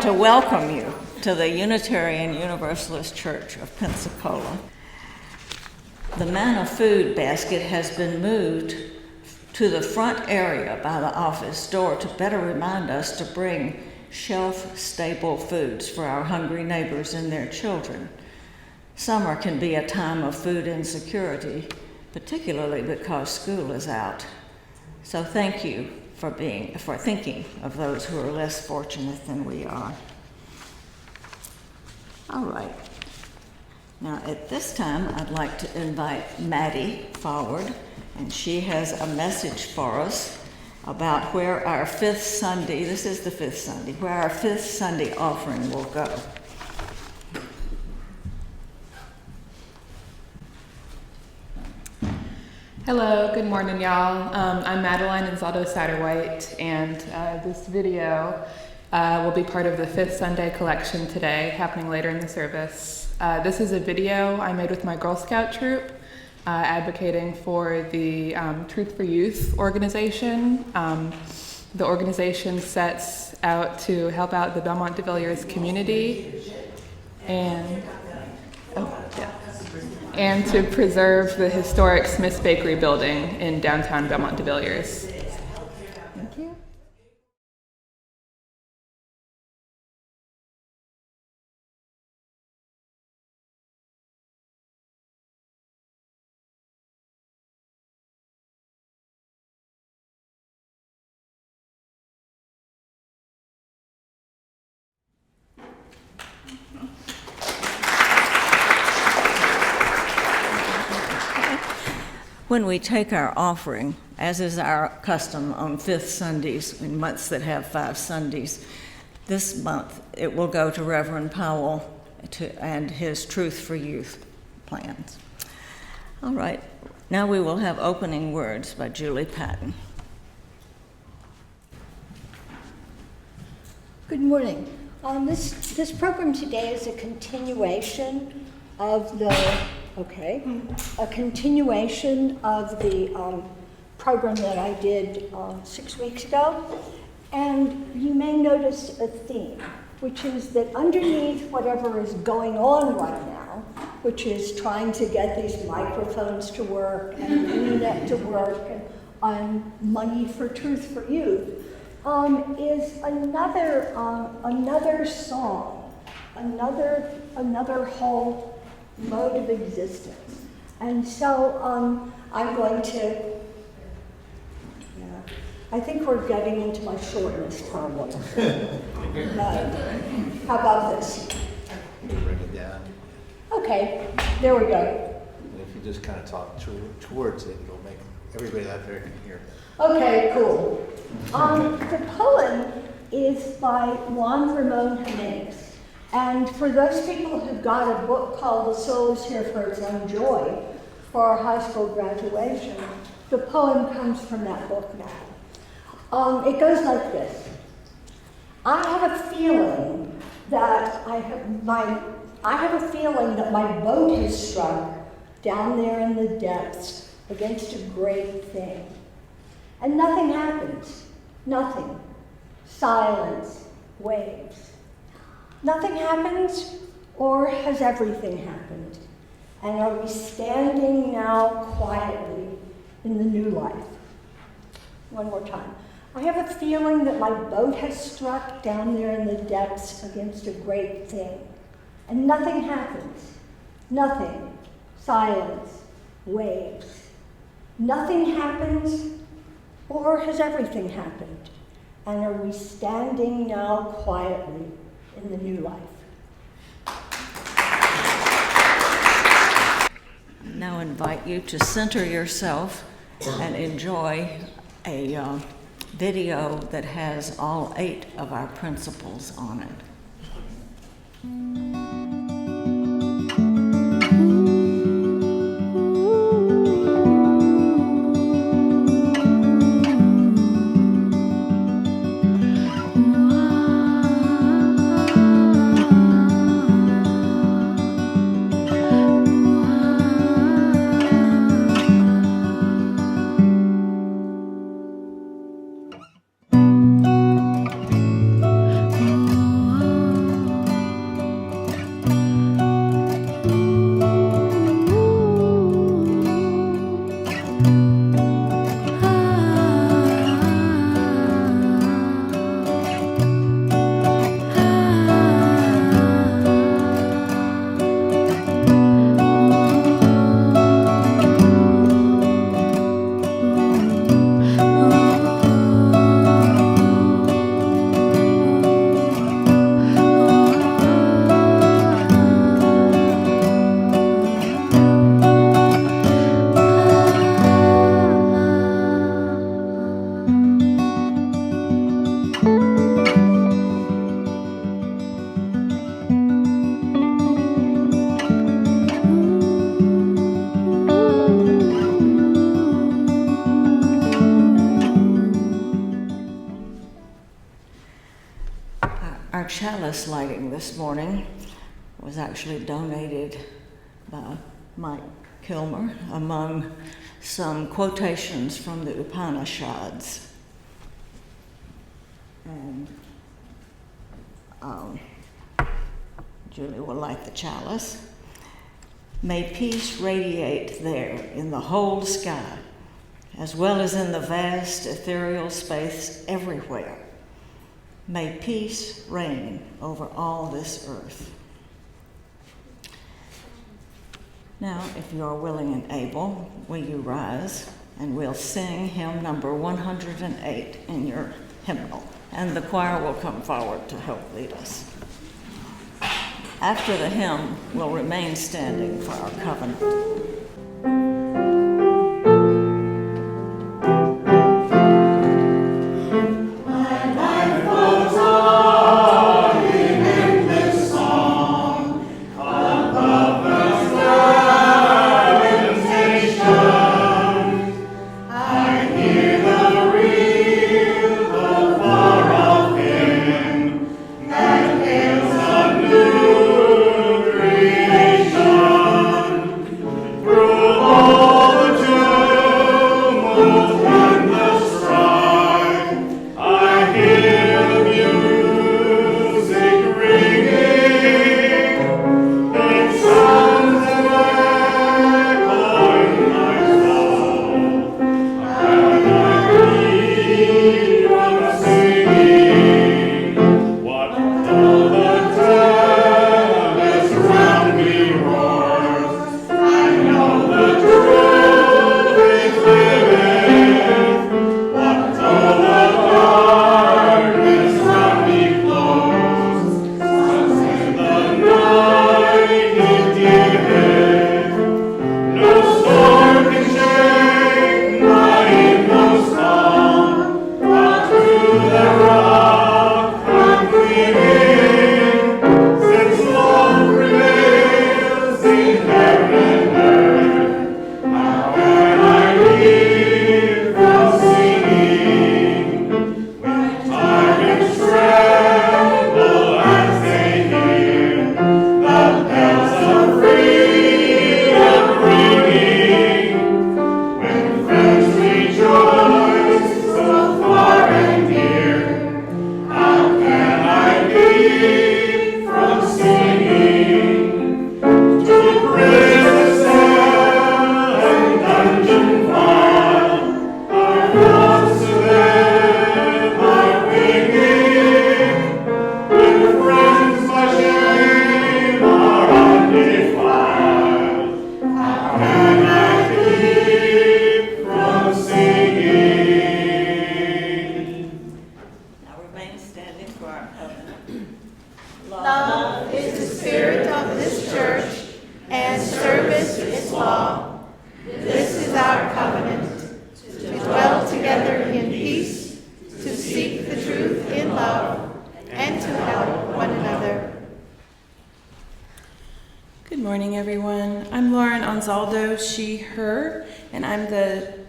to welcome you to the Unitarian Universalist Church of Pensacola. The manna food basket has been moved to the front area by the office door to better remind us to bring shelf-stable foods for our hungry neighbors and their children. Summer can be a time of food insecurity, particularly because school is out. So thank you for thinking of those who are less fortunate than we are. All right. Now at this time, I'd like to invite Maddie forward, and she has a message for us about where our fifth Sunday, this is the fifth Sunday, where our fifth Sunday offering will go. Hello, good morning, y'all. I'm Madeline Insaldo Satterwhite, and this video will be part of the Fifth Sunday collection today, happening later in the service. This is a video I made with my Girl Scout troop, advocating for the Truth for Youth organization. The organization sets out to help out the Belmont de Villiers community and to preserve the historic Smith's Bakery building in downtown Belmont de Villiers. Thank you. When we take our offering, as is our custom on fifth Sundays, in months that have 5 Sundays, this month it will go to Reverend Powell and his Truth for Youth plans. All right, now we will have opening words by Julie Patton. Good morning. This program today is a continuation of the program that I did 6 weeks ago. And you may notice a theme, which is that underneath whatever is going on right now, which is trying to get these microphones to work and the internet to work and money for Truth for Youth, is another song, another whole mode of existence. And so I'm going to, I think we're getting into my shortness problem. How about this? Bring it down. Okay, there we go. And if you just kind of talk towards it, it'll make everybody out there can hear. Okay, cool. The poem is by Juan Ramon Jimenez. And for those people who've got a book called The Soul is Here for Its Own Joy for our high school graduation, the poem comes from that book now. It goes like this. I have a feeling that my boat has struck down there in the depths against a great thing. And nothing happens. Nothing. Silence. Waves. Nothing happens, or has everything happened? And are we standing now quietly in the new life? One more time. I have a feeling that my boat has struck down there in the depths against a great thing. And nothing happens. Nothing. Silence. Waves. Nothing happens, or has everything happened? And are we standing now quietly in the new life? Now invite you to center yourself and enjoy a video that has all 8 of our principles on it. Our chalice lighting this morning was actually donated by Mike Kilmer among some quotations from the Upanishads. And Julie will light the chalice. May peace radiate there in the whole sky, as well as in the vast ethereal space everywhere. May peace reign over all this earth. Now, if you are willing and able, will you rise and we'll sing hymn number 108 in your hymnal, and the choir will come forward to help lead us. After the hymn, we'll remain standing for our covenant.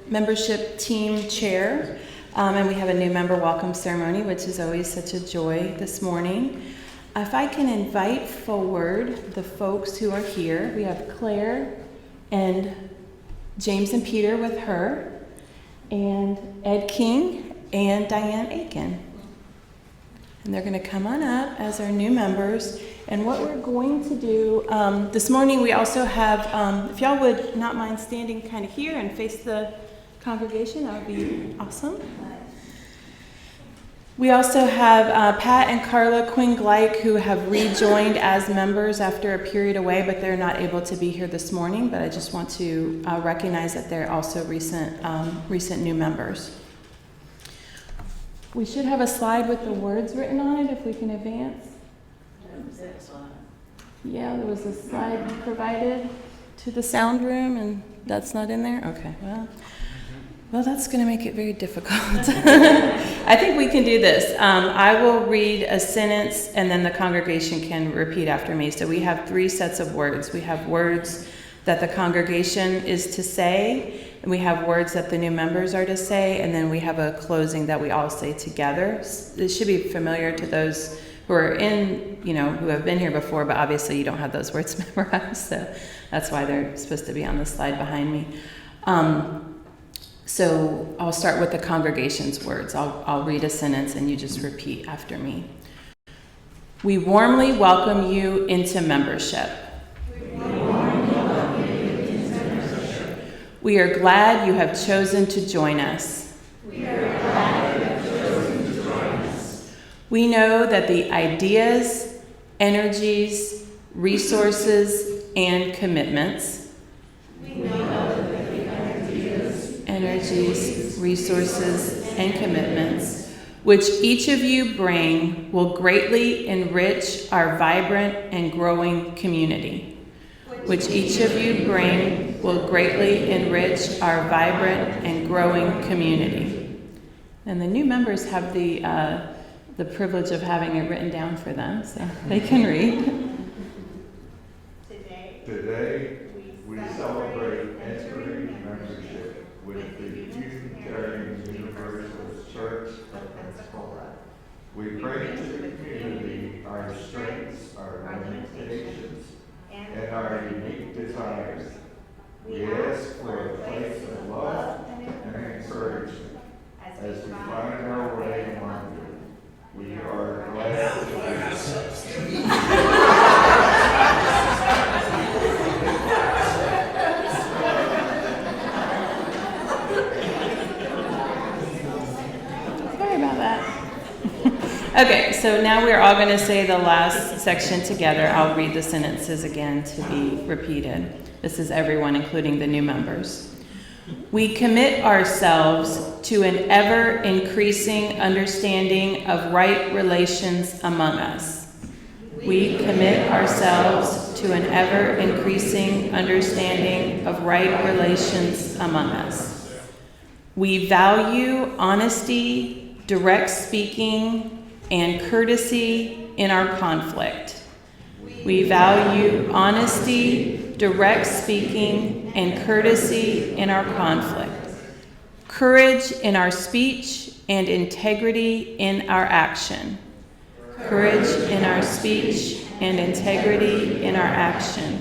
Membership team chair, and we have a new member welcome ceremony, which is always such a joy this morning. If I can invite forward the folks who are here, we have Claire and James and Peter with her, and Ed King and Diane Aiken. And they're going to come on up as our new members. And what we're going to do, this morning we also have, if y'all would not mind standing kind of here and face the congregation, that would be awesome. We also have Pat and Carla Quinn-Gleich, who have rejoined as members after a period away, but they're not able to be here this morning. But I just want to recognize that they're also recent new members. We should have a slide with the words written on it if we can advance. Yeah, there was a slide provided to the sound room, and that's not in there? Okay, well, that's going to make it very difficult. I think we can do this. I will read a sentence, and then the congregation can repeat after me. So we have 3 sets of words. We have words that the congregation is to say, and we have words that the new members are to say, and then we have a closing that we all say together. This should be familiar to those who are in, who have been here before, but obviously you don't have those words memorized, so that's why they're supposed to be on the slide behind me. So I'll start with the congregation's words. I'll read a sentence and you just repeat after me. We warmly welcome you into membership. We are glad you have chosen to join us. We know that the ideas, energies, resources, and commitments which each of you bring will greatly enrich our vibrant and growing community. And the new members have the privilege of having it written down for them, so they can read. Today, we celebrate entering membership with the Unitarian Universalist Church of Pensacola. We pray to the community our strengths, our limitations, and our unique desires. We ask for a place of love and encouragement as we find our way among you. We are glad to be Sorry about that. Okay, so now we're all going to say the last section together. I'll read the sentences again to be repeated. This is everyone, including the new members. We commit ourselves to an ever-increasing understanding of right relations among us. We commit ourselves to an ever-increasing understanding of right relations among us. We value honesty, direct speaking, and courtesy in our conflict. We value honesty, direct speaking, and courtesy in our conflict. Courage in our speech and integrity in our action. Courage in our speech and integrity in our action.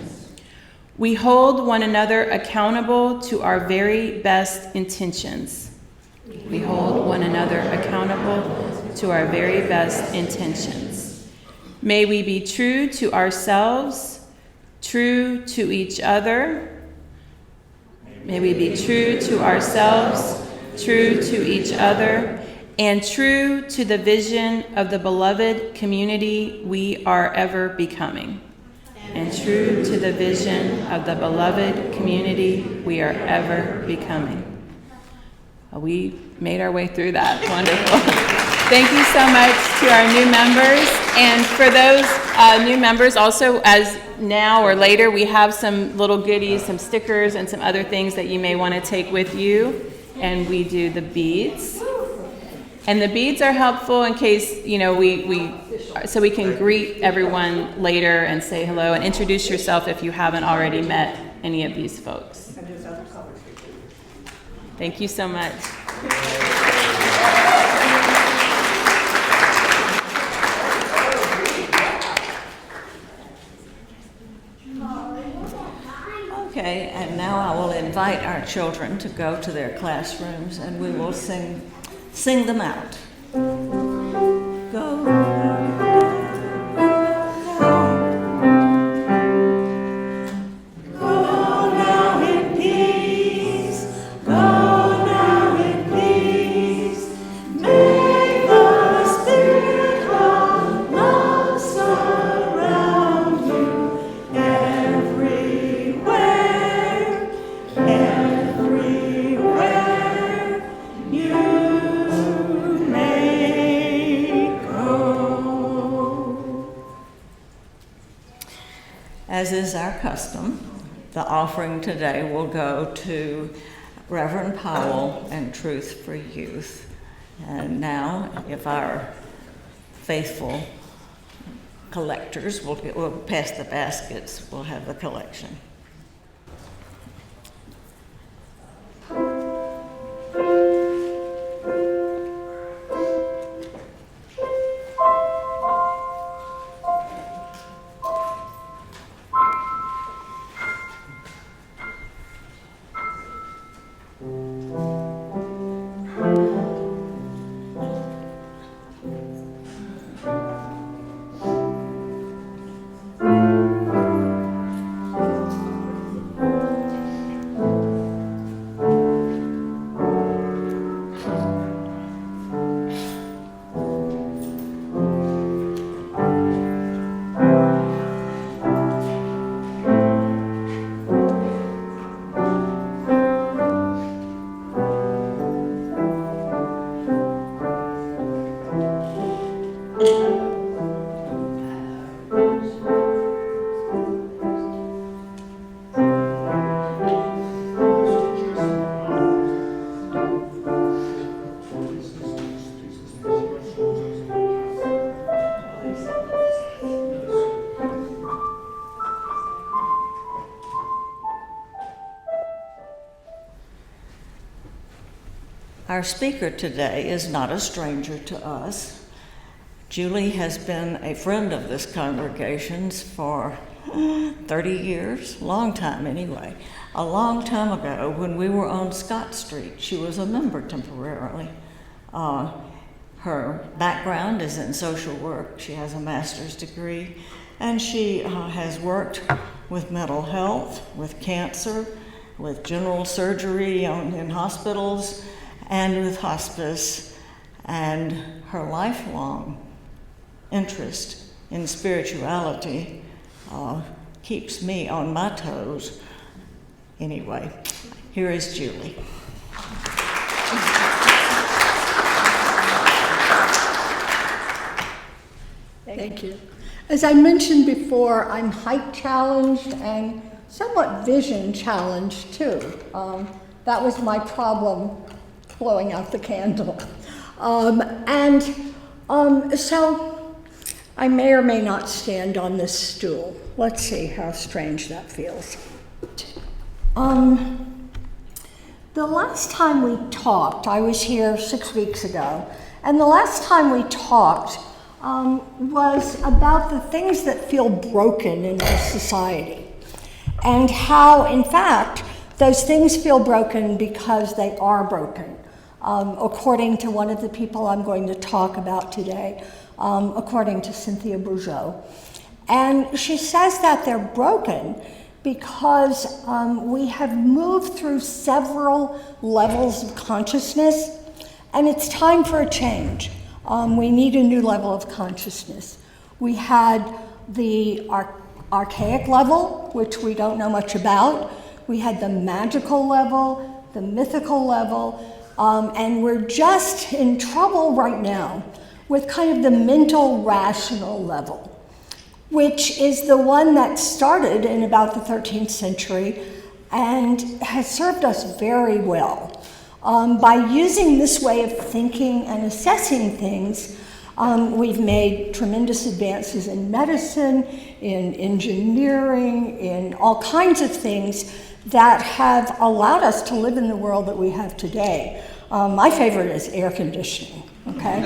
We hold one another accountable to our very best intentions. We hold one another accountable to our very best intentions. May we be true to ourselves, true to each other. May we be true to ourselves, true to each other, and true to the vision of the beloved community we are ever becoming. And true to the vision of the beloved community we are ever becoming. We made our way through that. Wonderful. Thank you so much to our new members. And for those new members, also as now or later, we have some little goodies, some stickers, and some other things that you may want to take with you. And we do the beads. And the beads are helpful in case, so we can greet everyone later and say hello and introduce yourself if you haven't already met any of these folks. Thank you so much. Okay, and now I will invite our children to go to their classrooms and we will sing them out. Go. As is our custom, the offering today will go to Reverend Powell and Truth for Youth. And now, if our faithful collectors will pass the baskets, we'll have the collection. Our speaker today is not a stranger to us. Julie has been a friend of this congregation's for 30 years, long time anyway. A long time ago, when we were on Scott Street, she was a member temporarily. Her background is in social work. She has a master's degree, and she has worked with mental health, with cancer, with general surgery in hospitals, and with hospice, and her lifelong interest in spirituality keeps me on my toes. Anyway, here is Julie. Thank you. As I mentioned before, I'm height challenged and somewhat vision challenged too. That was my problem blowing out the candle. So I may or may not stand on this stool. Let's see how strange that feels. The last time we talked, I was here 6 weeks ago, and the last time we talked was about the things that feel broken in our society, and how, in fact, those things feel broken because they are broken, according to one of the people I'm going to talk about today, according to Cynthia Bourgeault. And she says that they're broken because we have moved through several levels of consciousness, and it's time for a change. We need a new level of consciousness. We had the archaic level, which we don't know much about. We had the magical level, the mythical level, and we're just in trouble right now with kind of the mental rational level, which is the one that started in about the 13th century and has served us very well. By using this way of thinking and assessing things, we've made tremendous advances in medicine, in engineering, in all kinds of things that have allowed us to live in the world that we have today. My favorite is air conditioning, okay?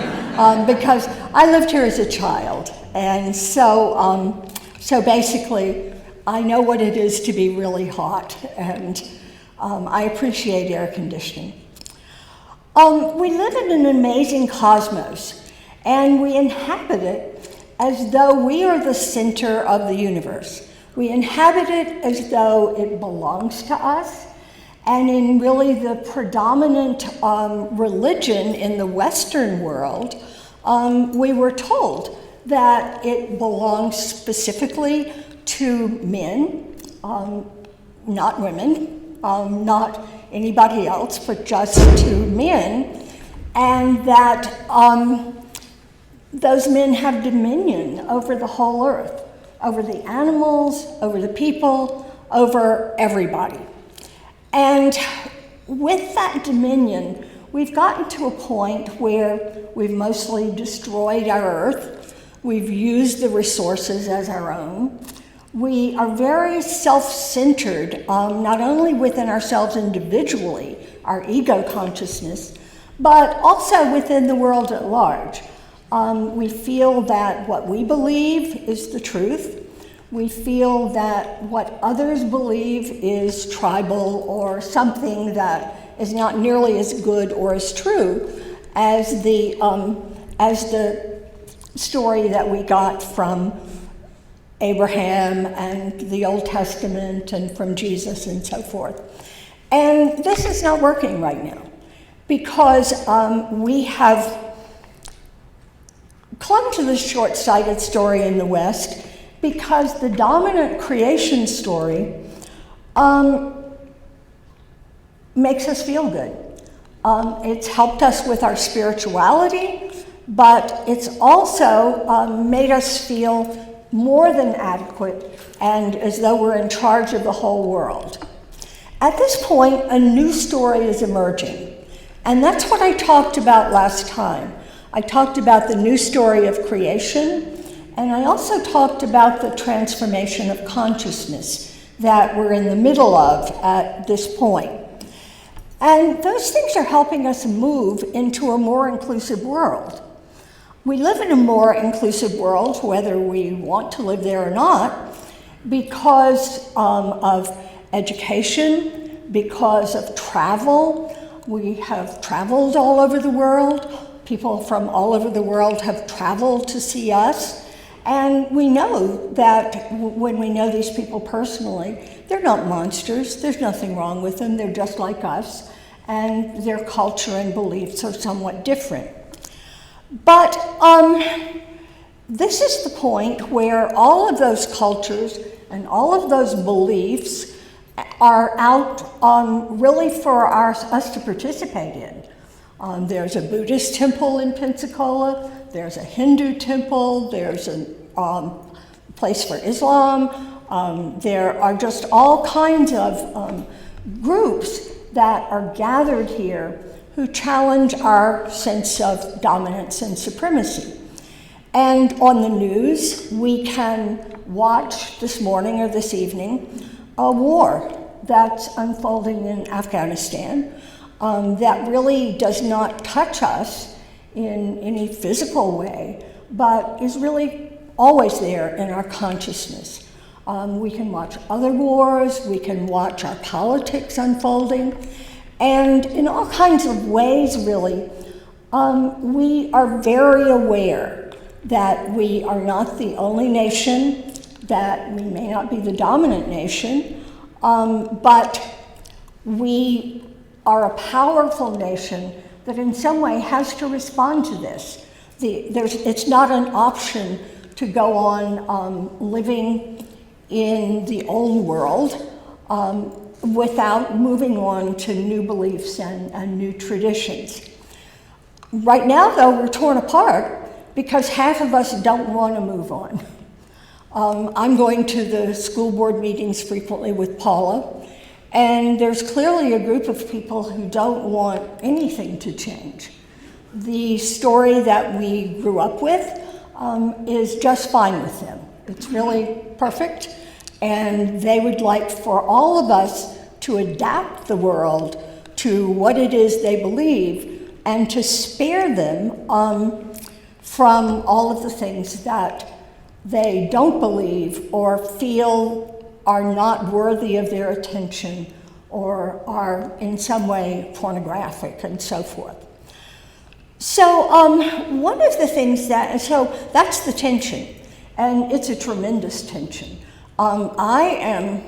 Because I lived here as a child, and so basically I know what it is to be really hot, and I appreciate air conditioning. We live in an amazing cosmos, and we inhabit it as though we are the center of the universe. We inhabit it as though it belongs to us, and in really the predominant religion in the Western world, we were told that it belongs specifically to men, not women, not anybody else, but just to men, and that those men have dominion over the whole earth, over the animals, over the people, over everybody. And with that dominion, we've gotten to a point where we've mostly destroyed our earth, we've used the resources as our own. We are very self-centered, not only within ourselves individually, our ego consciousness, but also within the world at large. We feel that what we believe is the truth. We feel that what others believe is tribal or something that is not nearly as good or as true as the story that we got from Abraham and the Old Testament and from Jesus and so forth. And this is not working right now because we have clung to this short-sighted story in the West because the dominant creation story makes us feel good. It's helped us with our spirituality, but it's also made us feel more than adequate and as though we're in charge of the whole world. At this point, a new story is emerging, and that's what I talked about last time. I talked about the new story of creation, and I also talked about the transformation of consciousness that we're in the middle of at this point. And those things are helping us move into a more inclusive world. We live in a more inclusive world, whether we want to live there or not, because of education, because of travel. We have traveled all over the world. People from all over the world have traveled to see us. And we know that when we know these people personally, they're not monsters. There's nothing wrong with them. They're just like us. And their culture and beliefs are somewhat different. But this is the point where all of those cultures and all of those beliefs are out really for us to participate in. There's a Buddhist temple in Pensacola, there's a Hindu temple, there's a place for Islam. There are just all kinds of groups that are gathered here who challenge our sense of dominance and supremacy. And on the news, we can watch this morning or this evening a war that's unfolding in Afghanistan that really does not touch us in any physical way, but is really always there in our consciousness. We can watch other wars, we can watch our politics unfolding, and in all kinds of ways, really, we are very aware that we are not the only nation, that we may not be the dominant nation, but we are a powerful nation that in some way has to respond to this. It's not an option to go on living in the old world without moving on to new beliefs and new traditions. Right now, though, we're torn apart because half of us don't want to move on. I'm going to the school board meetings frequently with Paula, and there's clearly a group of people who don't want anything to change. The story that we grew up with is just fine with them. It's really perfect, and they would like for all of us to adapt the world to what it is they believe and to spare them from all of the things that they don't believe or feel are not worthy of their attention or are in some way pornographic and so forth. So one of the things so that's the tension, and it's a tremendous tension. I am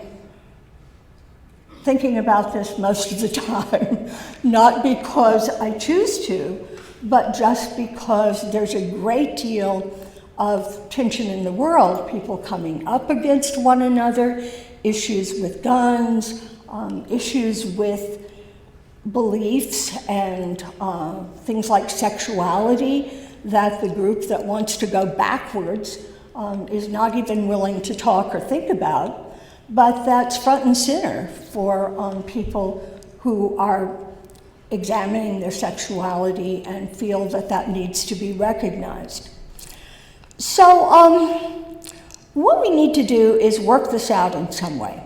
thinking about this most of the time, not because I choose to, but just because there's a great deal of tension in the world, people coming up against one another, issues with guns, issues with beliefs and things like sexuality that the group that wants to go backwards is not even willing to talk or think about, but that's front and center for people who are examining their sexuality and feel that that needs to be recognized. So what we need to do is work this out in some way.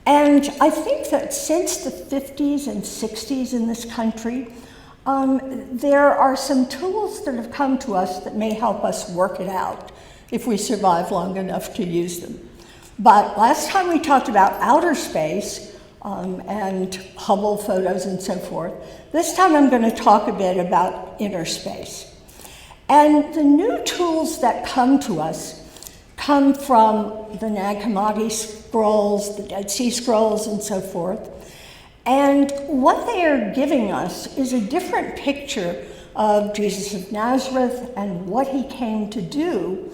And I think that since the 50s and 60s in this country, there are some tools that have come to us that may help us work it out if we survive long enough to use them. But last time we talked about outer space and Hubble photos and so forth. This time I'm going to talk a bit about inner space. And the new tools that come to us come from the Nag Hammadi scrolls, the Dead Sea Scrolls, and so forth. And what they are giving us is a different picture of Jesus of Nazareth and what he came to do,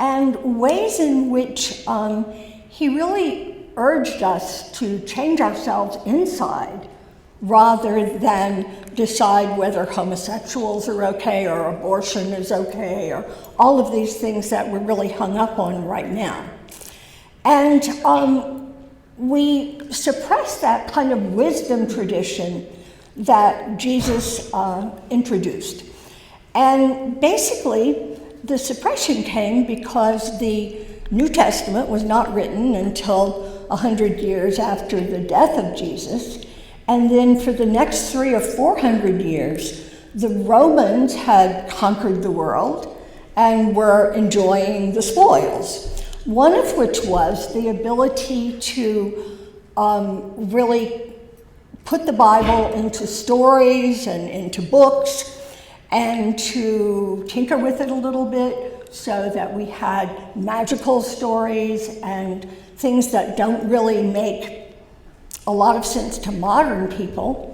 and ways in which he really urged us to change ourselves inside rather than decide whether homosexuals are okay or abortion is okay or all of these things that we're really hung up on right now. And we suppress that kind of wisdom tradition that Jesus introduced. And basically, the suppression came because the New Testament was not written until 100 years after the death of Jesus. And then for the next 300 or 400 years, the Romans had conquered the world and were enjoying the spoils, one of which was the ability to really put the Bible into stories and into books and to tinker with it a little bit so that we had magical stories and things that don't really make a lot of sense to modern people.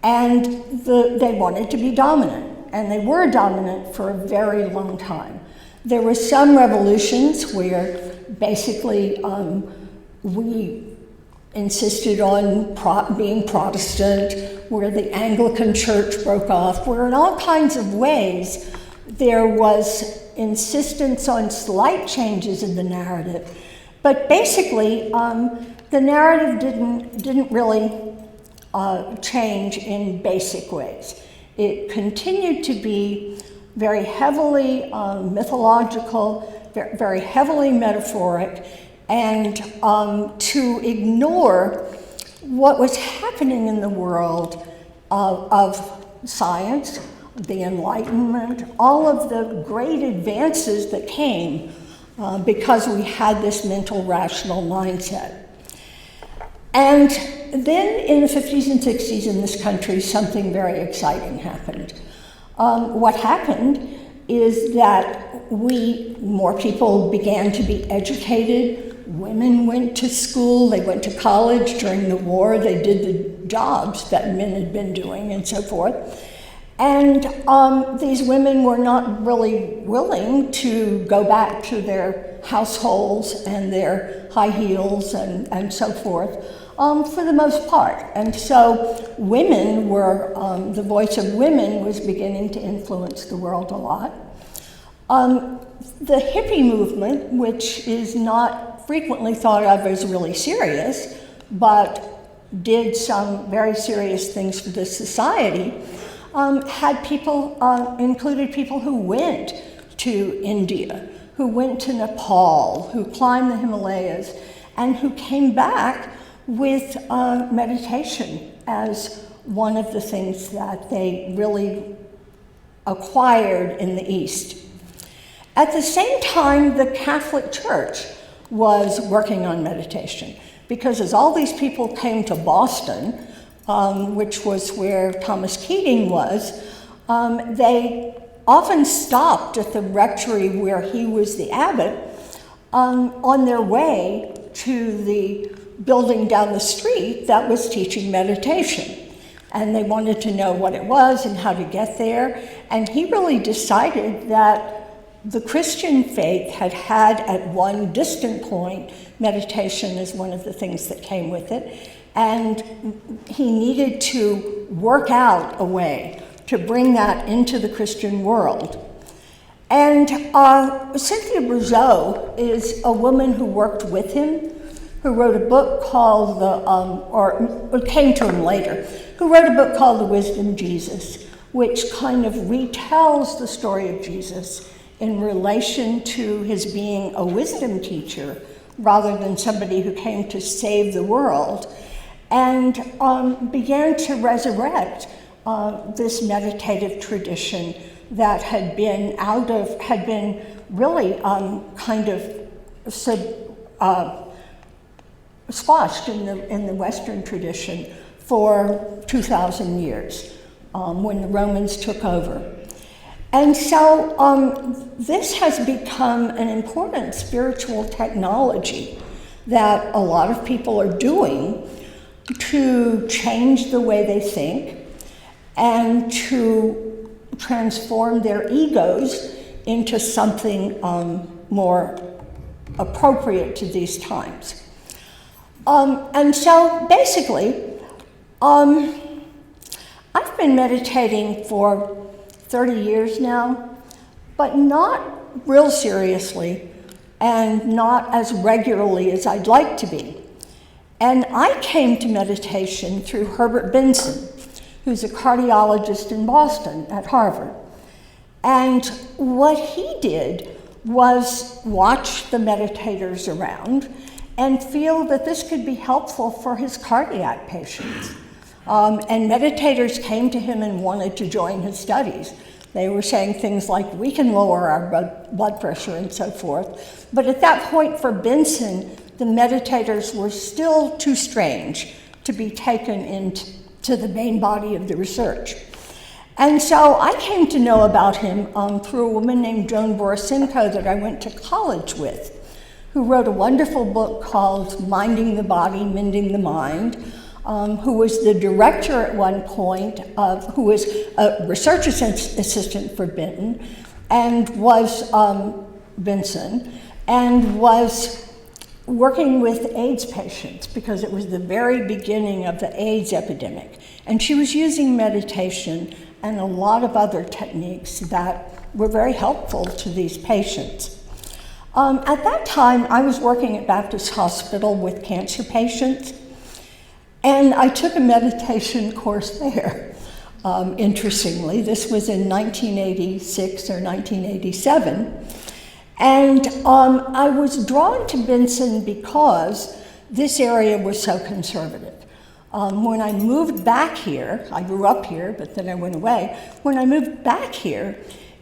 And they wanted to be dominant, and they were dominant for a very long time. There were some revolutions where basically we insisted on being Protestant, where the Anglican Church broke off, where in all kinds of ways there was insistence on slight changes in the narrative. But basically, the narrative didn't really change in basic ways. It continued to be very heavily mythological, very heavily metaphoric, and to ignore what was happening in the world of science, the Enlightenment, all of the great advances that came because we had this mental rational mindset. And then in the 50s and 60s in this country, something very exciting happened. What happened is that more people began to be educated. Women went to school, they went to college during the war, they did the jobs that men had been doing and so forth. And these women were not really willing to go back to their households and their high heels and so forth. For the most part. And so women were, the voice of women was beginning to influence the world a lot. The hippie movement, which is not frequently thought of as really serious, but did some very serious things for the society, had people, included people who went to India, who went to Nepal, who climbed the Himalayas, and who came back with meditation as one of the things that they really acquired in the East. At the same time, the Catholic Church was working on meditation, because as all these people came to Boston, which was where Thomas Keating was, they often stopped at the rectory where he was the abbot on their way to the building down the street that was teaching meditation. And they wanted to know what it was and how to get there. And he really decided that the Christian faith had at one distant point, meditation as one of the things that came with it. And he needed to work out a way to bring that into the Christian world. And Cynthia Bourgeault is a woman who worked with him, who wrote a book called, or came to him later, who wrote a book called The Wisdom Jesus, which kind of retells the story of Jesus in relation to his being a wisdom teacher rather than somebody who came to save the world, and began to resurrect this meditative tradition that had been really kind of squashed in the Western tradition for 2,000 years when the Romans took over. And so this has become an important spiritual technology that a lot of people are doing to change the way they think and to transform their egos into something more appropriate to these times. And so basically, I've been meditating for 30 years now, but not real seriously and not as regularly as I'd like to be. And I came to meditation through Herbert Benson, who's a cardiologist in Boston at Harvard. And what he did was watch the meditators around and feel that this could be helpful for his cardiac patients. And meditators came to him and wanted to join his studies. They were saying things like, we can lower our blood pressure and so forth. But at that point for Benson, the meditators were still too strange to be taken into the main body of the research. And so I came to know about him through a woman named Joan Borisenko that I went to college with, who wrote a wonderful book called Minding the Body, Mending the Mind, who was the director at one point who was a research assistant for Benson, and was working with AIDS patients because it was the very beginning of the AIDS epidemic. And she was using meditation and a lot of other techniques that were very helpful to these patients. At that time, I was working at Baptist Hospital with cancer patients, and I took a meditation course there. Interestingly, this was in 1986 or 1987. And I was drawn to Benson because this area was so conservative. When I moved back here, I grew up here, but then I went away. When I moved back here,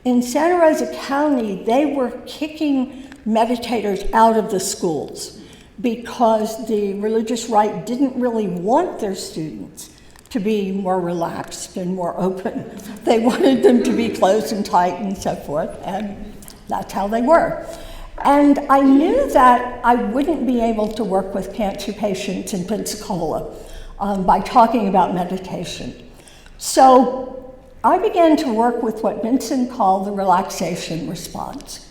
in Santa Rosa County, they were kicking meditators out of the schools because the religious right didn't really want their students to be more relaxed and more open. They wanted them to be closed and tight and so forth, and that's how they were. And I knew that I wouldn't be able to work with cancer patients in Pensacola by talking about meditation. So I began to work with what Benson called the relaxation response.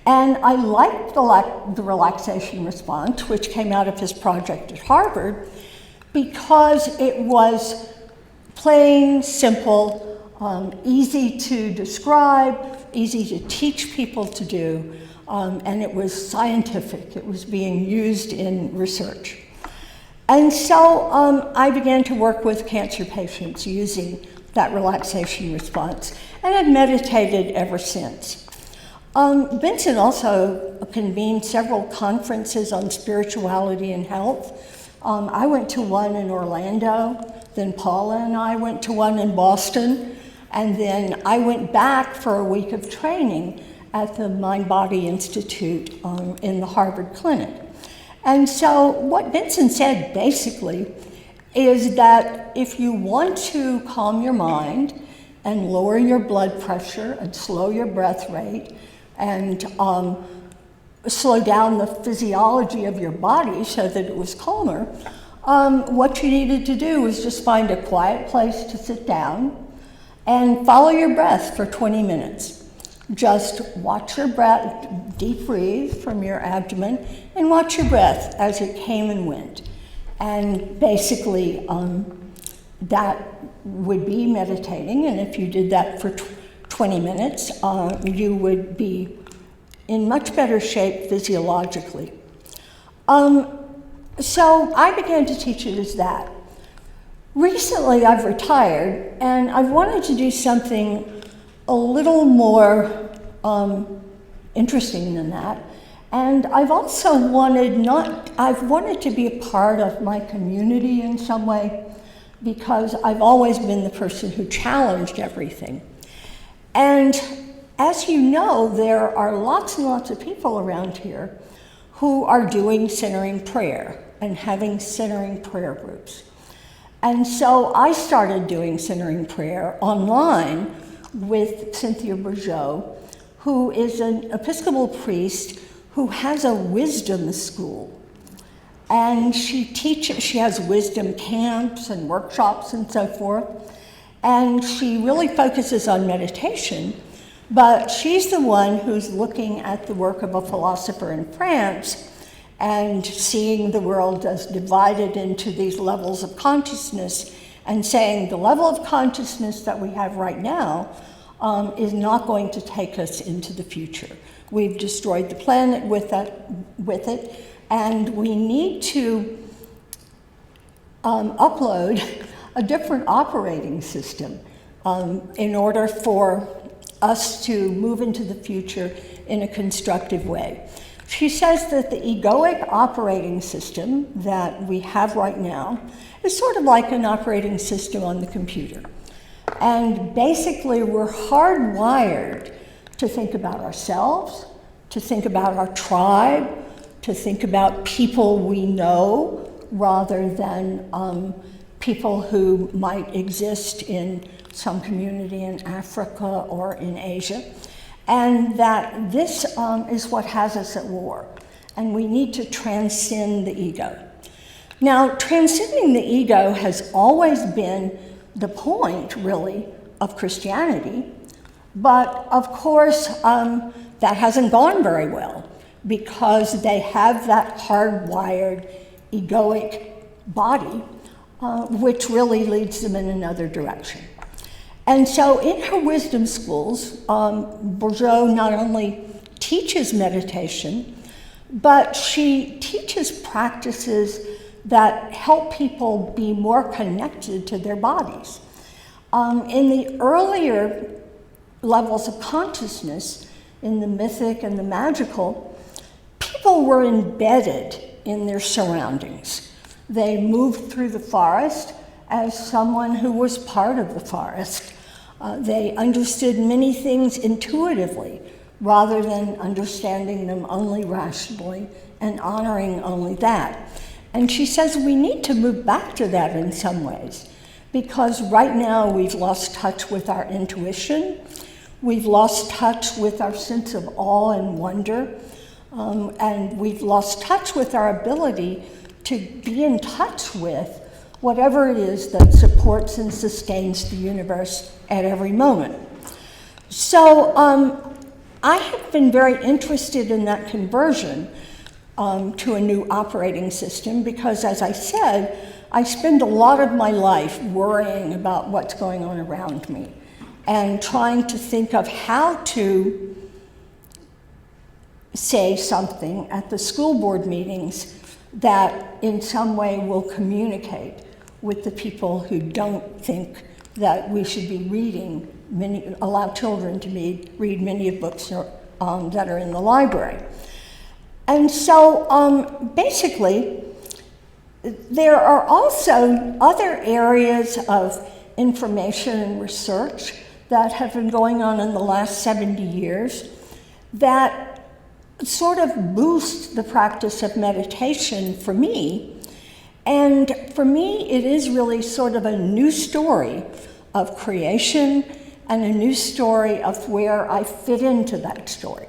And I liked the relaxation response, which came out of his project at Harvard, because it was plain, simple, easy to describe, easy to teach people to do, and it was scientific. It was being used in research. And so I began to work with cancer patients using that relaxation response, and I've meditated ever since. Benson also convened several conferences on spirituality and health. I went to one in Orlando, then Paula and I went to one in Boston, and then I went back for a week of training at the Mind Body Institute in the Harvard Clinic. And so what Benson said basically is that if you want to calm your mind and lower your blood pressure and slow your breath rate and slow down the physiology of your body so that it was calmer, what you needed to do was just find a quiet place to sit down and follow your breath for 20 minutes. Just watch your breath, deep breathe from your abdomen, and watch your breath as it came and went. And basically, that would be meditating, and if you did that for 20 minutes, you would be in much better shape physiologically. So I began to teach it as that. Recently, I've retired, and I've wanted to do something a little more interesting than that. And I've also wanted to be a part of my community in some way, because I've always been the person who challenged everything. And as you know, there are lots and lots of people around here who are doing centering prayer and having centering prayer groups. And so I started doing centering prayer online with Cynthia Bourgeau, who is an Episcopal priest who has a wisdom school. And she has wisdom camps and workshops and so forth. And she really focuses on meditation, but she's the one who's looking at the work of a philosopher in France and seeing the world as divided into these levels of consciousness and saying the level of consciousness that we have right now is not going to take us into the future. We've destroyed the planet with it, and we need to upload a different operating system in order for us to move into the future in a constructive way. She says that the egoic operating system that we have right now is sort of like an operating system on the computer. And basically, we're hardwired to think about ourselves, to think about our tribe, to think about people we know rather than people who might exist in some community in Africa or in Asia. And that this is what has us at war. And we need to transcend the ego. Now, transcending the ego has always been the point, really, of Christianity. But of course, that hasn't gone very well because they have that hardwired egoic body, which really leads them in another direction. And so in her wisdom schools, Bourgeois not only teaches meditation, but she teaches practices that help people be more connected to their bodies. In the earlier levels of consciousness, in the mythic and the magical, people were embedded in their surroundings. They moved through the forest as someone who was part of the forest. They understood many things intuitively rather than understanding them only rationally and honoring only that. And she says we need to move back to that in some ways because right now we've lost touch with our intuition, we've lost touch with our sense of awe and wonder, and we've lost touch with our ability to be in touch with whatever it is that supports and sustains the universe at every moment. So I have been very interested in that conversion to a new operating system because, as I said, I spend a lot of my life worrying about what's going on around me and trying to think of how to say something at the school board meetings that in some way will communicate with the people who don't think that we should be reading allow children to read many of books that are in the library. And so basically, there are also other areas of information and research that have been going on in the last 70 years that sort of boost the practice of meditation for me. And for me, it is really sort of a new story of creation and a new story of where I fit into that story,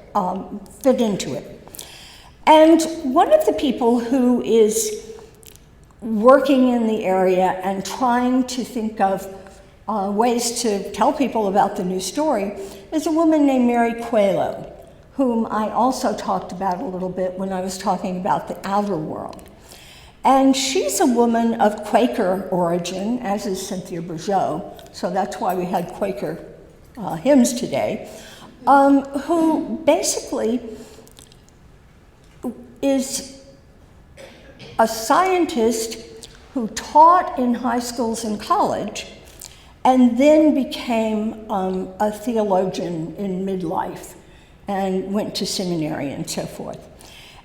fit into it. And one of the people who is working in the area and trying to think of ways to tell people about the new story is a woman named Mary Coelho, whom I also talked about a little bit when I was talking about the outer world. And she's a woman of Quaker origin, as is Cynthia Bourgeois, so that's why we had Quaker hymns today, who basically is a scientist who taught in high schools and college and then became a theologian in midlife and went to seminary and so forth.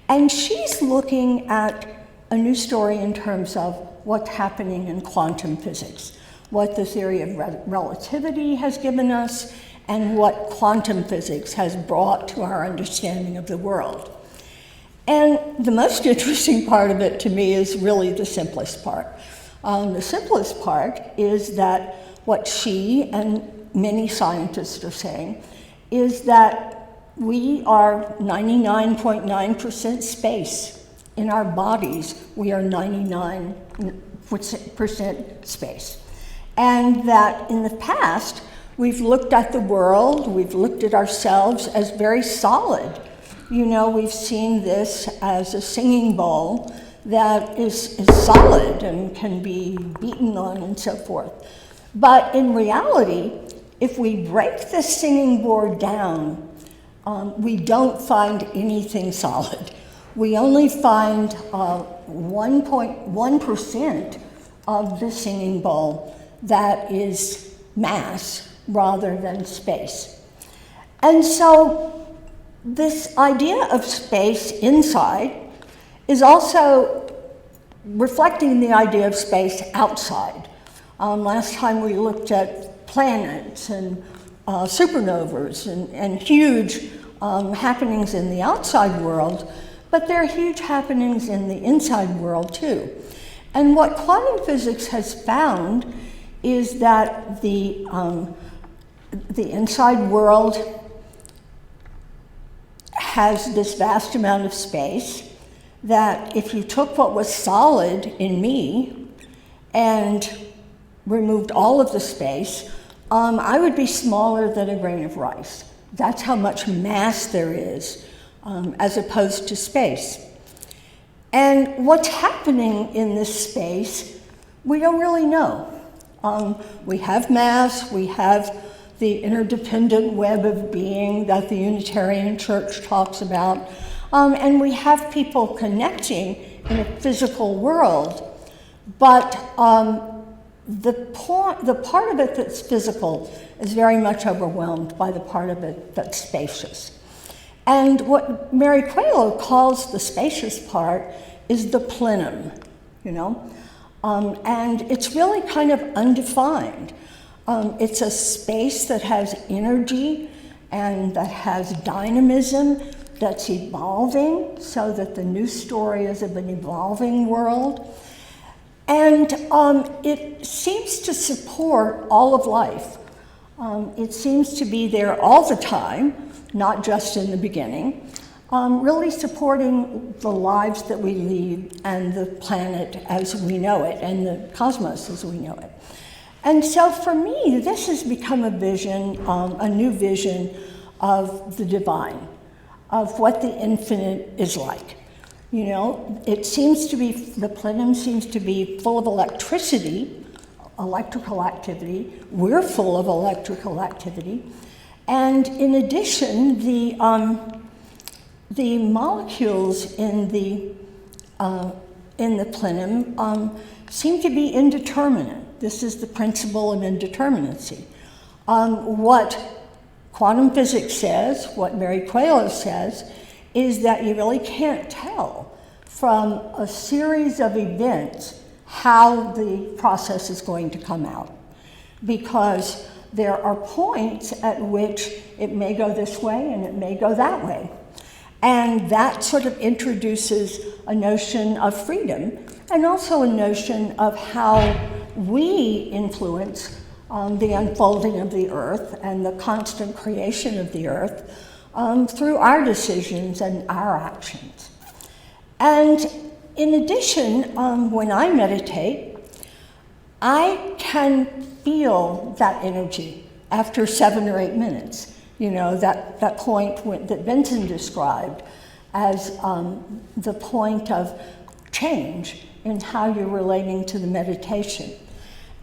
And she's looking at a new story in terms of what's happening in quantum physics, what the theory of relativity has given us, and what quantum physics has brought to our understanding of the world. And the most interesting part of it to me is really the simplest part. The simplest part is that what she and many scientists are saying is that we are 99.9% space. In our bodies, we are 99% space. And that in the past, we've looked at the world, we've looked at ourselves as very solid. You know, we've seen this as a singing bowl that is solid and can be beaten on and so forth. But in reality, if we break the singing board down, we don't find anything solid. We only find 1.1% of the singing bowl that is mass rather than space. And so this idea of space inside is also reflecting the idea of space outside. Last time we looked at planets and supernovas and huge happenings in the outside world, but there are huge happenings in the inside world too. And what quantum physics has found is that the inside world has this vast amount of space, that if you took what was solid in me and removed all of the space, I would be smaller than a grain of rice. That's how much mass there is, as opposed to space. And what's happening in this space, we don't really know. We have mass, we have the interdependent web of being that the Unitarian Church talks about, and we have people connecting in a physical world, but the part of it that's physical is very much overwhelmed by the part of it that's spacious. And what Mary Coelho calls the spacious part is the plenum, you know? And it's really kind of undefined. It's a space that has energy and that has dynamism, that's evolving, so that the new story is of an evolving world. And it seems to support all of life. It seems to be there all the time, not just in the beginning, really supporting the lives that we lead and the planet as we know it and the cosmos as we know it. And so for me, this has become a vision, a new vision of the divine, of what the infinite is like. You know, it seems to be, the plenum seems to be full of electricity, electrical activity. We're full of electrical activity. And in addition, the molecules in the plenum seem to be indeterminate. This is the principle of indeterminacy. What quantum physics says, what Mary Coelho says, is that you really can't tell from a series of events how the process is going to come out, because there are points at which it may go this way and it may go that way. And that sort of introduces a notion of freedom and also a notion of how we influence the unfolding of the earth and the constant creation of the earth through our decisions and our actions. And in addition, when I meditate, I can feel that energy after 7 or 8 minutes. You know, that point that Benson described as the point of change in how you're relating to the meditation.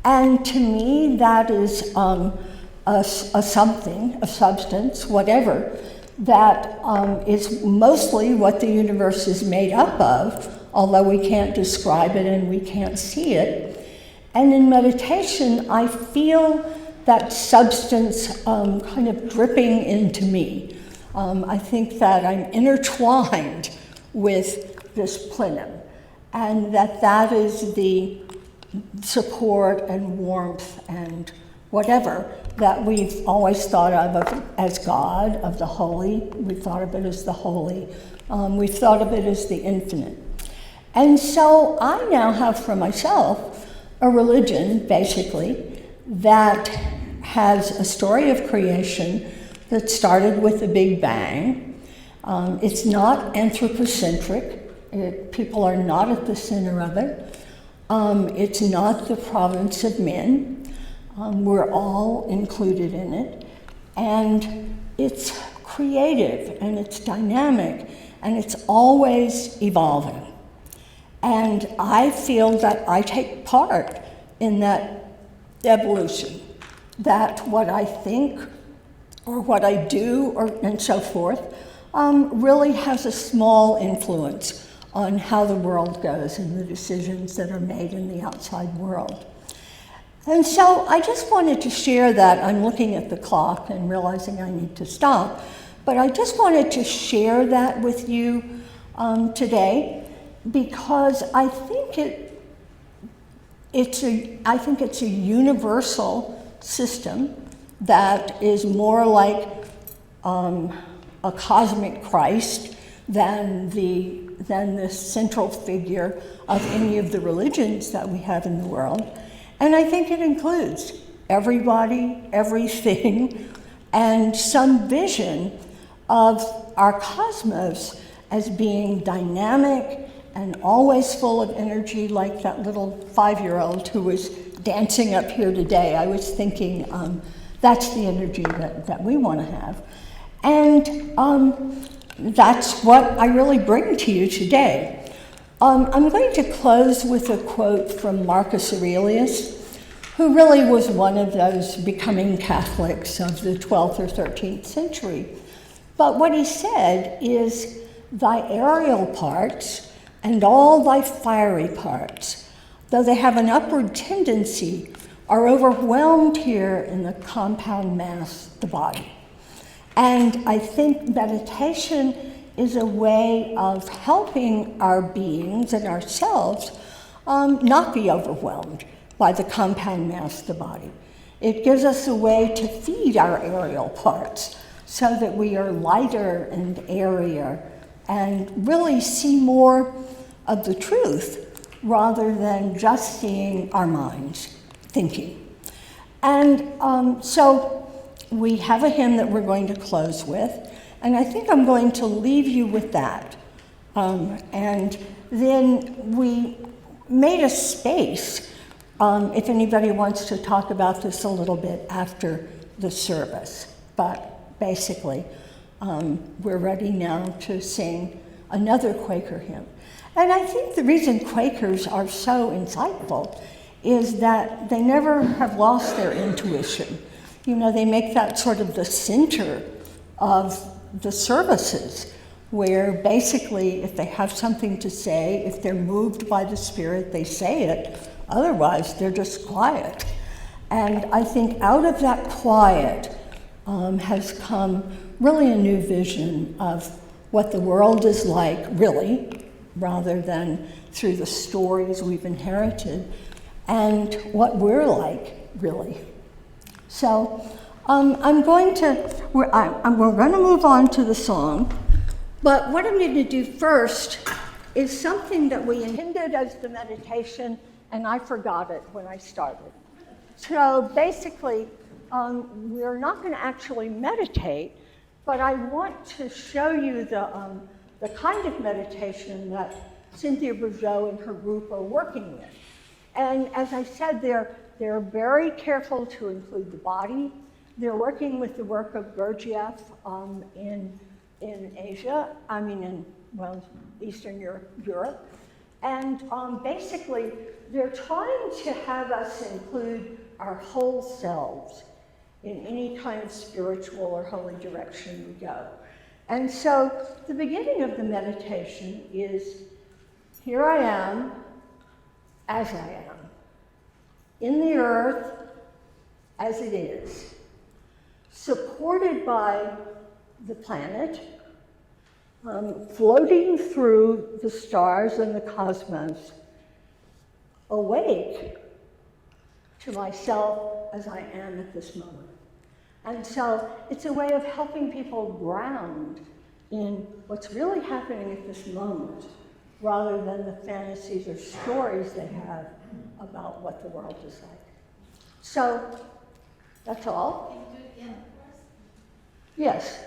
And to me, that is a something, a substance, whatever, that is mostly what the universe is made up of, although we can't describe it and we can't see it. And in meditation, I feel that substance kind of dripping into me. I think that I'm intertwined with this plenum, and that is the support and warmth and whatever that we've always thought of as God, of the holy. We've thought of it as the holy. We've thought of it as the infinite. And so I now have for myself a religion, basically, that has a story of creation that started with the Big Bang. It's not anthropocentric. People are not at the center of it. It's not the province of men. We're all included in it. And it's creative, and it's dynamic, and it's always evolving. And I feel that I take part in that evolution, that what I think or what I do and so forth really has a small influence on how the world goes and the decisions that are made in the outside world. And so I just wanted to share that. I'm looking at the clock and realizing I need to stop. But I just wanted to share that with you today because I think it's a universal system that is more like a cosmic Christ than the central figure of any of the religions that we have in the world. And I think it includes everybody, everything, and some vision of our cosmos as being dynamic and always full of energy, like that little 5-year-old who was dancing up here today. I was thinking that's the energy that we want to have. And that's what I really bring to you today. I'm going to close with a quote from Marcus Aurelius, who really was one of those becoming Catholics of the 12th or 13th century. But what he said is, "Thy aerial parts and all thy fiery parts, though they have an upward tendency, are overwhelmed here in the compound mass, the body." And I think meditation is a way of helping our beings and ourselves not be overwhelmed by the compound mass, the body. It gives us a way to feed our aerial parts so that we are lighter and airier and really see more of the truth rather than just seeing our minds thinking. And so we have a hymn that we're going to close with, and I think I'm going to leave you with that. And then we made a space if anybody wants to talk about this a little bit after the service. But basically, we're ready now to sing another Quaker hymn. And I think the reason Quakers are so insightful is that they never have lost their intuition. You know, they make that sort of the center of the services, where basically if they have something to say, if they're moved by the Spirit, they say it. Otherwise, they're just quiet. And I think out of that quiet has come really a new vision of what the world is like, really, rather than through the stories we've inherited, and what we're like, really. So we're going to move on to the song, but what I'm going to do first is something that we intended as the meditation, and I forgot it when I started. So basically, we're not going to actually meditate, but I want to show you the kind of meditation that Cynthia Bourgeot and her group are working with. And as I said, they're very careful to include the body. They're working with the work of Gurdjieff in Asia, Eastern Europe. And basically, they're trying to have us include our whole selves in any kind of spiritual or holy direction we go. And so the beginning of the meditation is, here I am, as I am, in the earth as it is, supported by the planet, floating through the stars and the cosmos, awake to myself as I am at this moment. And so it's a way of helping people ground in what's really happening at this moment, rather than the fantasies or stories they have about what the world is like. So that's all. Can you do it again? Yes.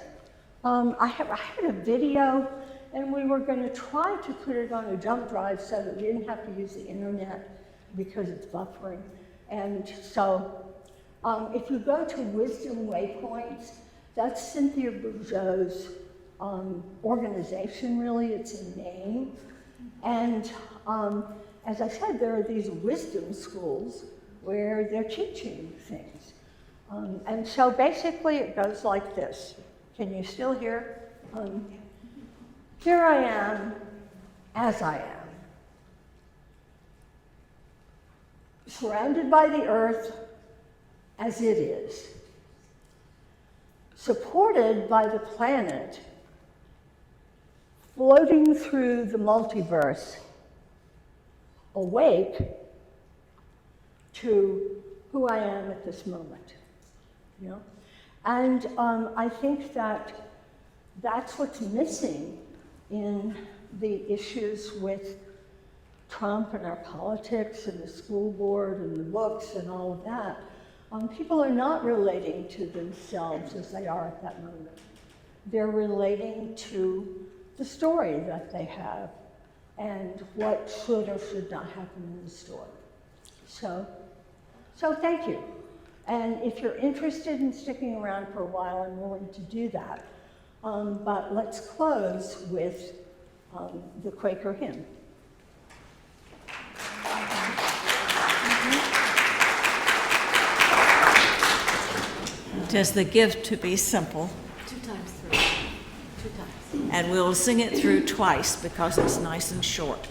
I had a video, and we were going to try to put it on a jump drive so that we didn't have to use the internet because it's buffering. And so if you go to Wisdom Waypoints, that's Cynthia Bourgeot's organization, really. It's a name. And as I said, there are these wisdom schools where they're teaching things. And so basically it goes like this. Can you still hear? Here I am, as I am. Surrounded by the earth as it is. supported by the planet, floating through the multiverse, awake to who I am at this moment, you know? And I think that that's what's missing in the issues with Trump and our politics and the school board and the books and all of that. People are not relating to themselves as they are at that moment. They're relating to the story that they have and what should or should not happen in the story. So thank you. And if you're interested in sticking around for a while, I'm willing to do that. But let's close with the Quaker hymn. "'Tis the gift to be simple." 2 times through. 2 times. And we'll sing it through twice because it's nice and short.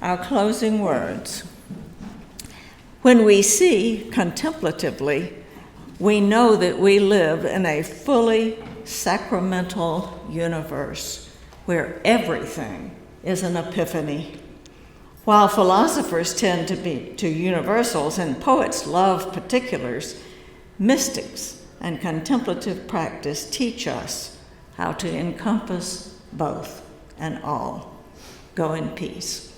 Our closing words. When we see contemplatively, we know that we live in a fully sacramental universe where everything is an epiphany. While philosophers tend to be to universals and poets love particulars, mystics and contemplative practice teach us how to encompass both and all. Go in peace.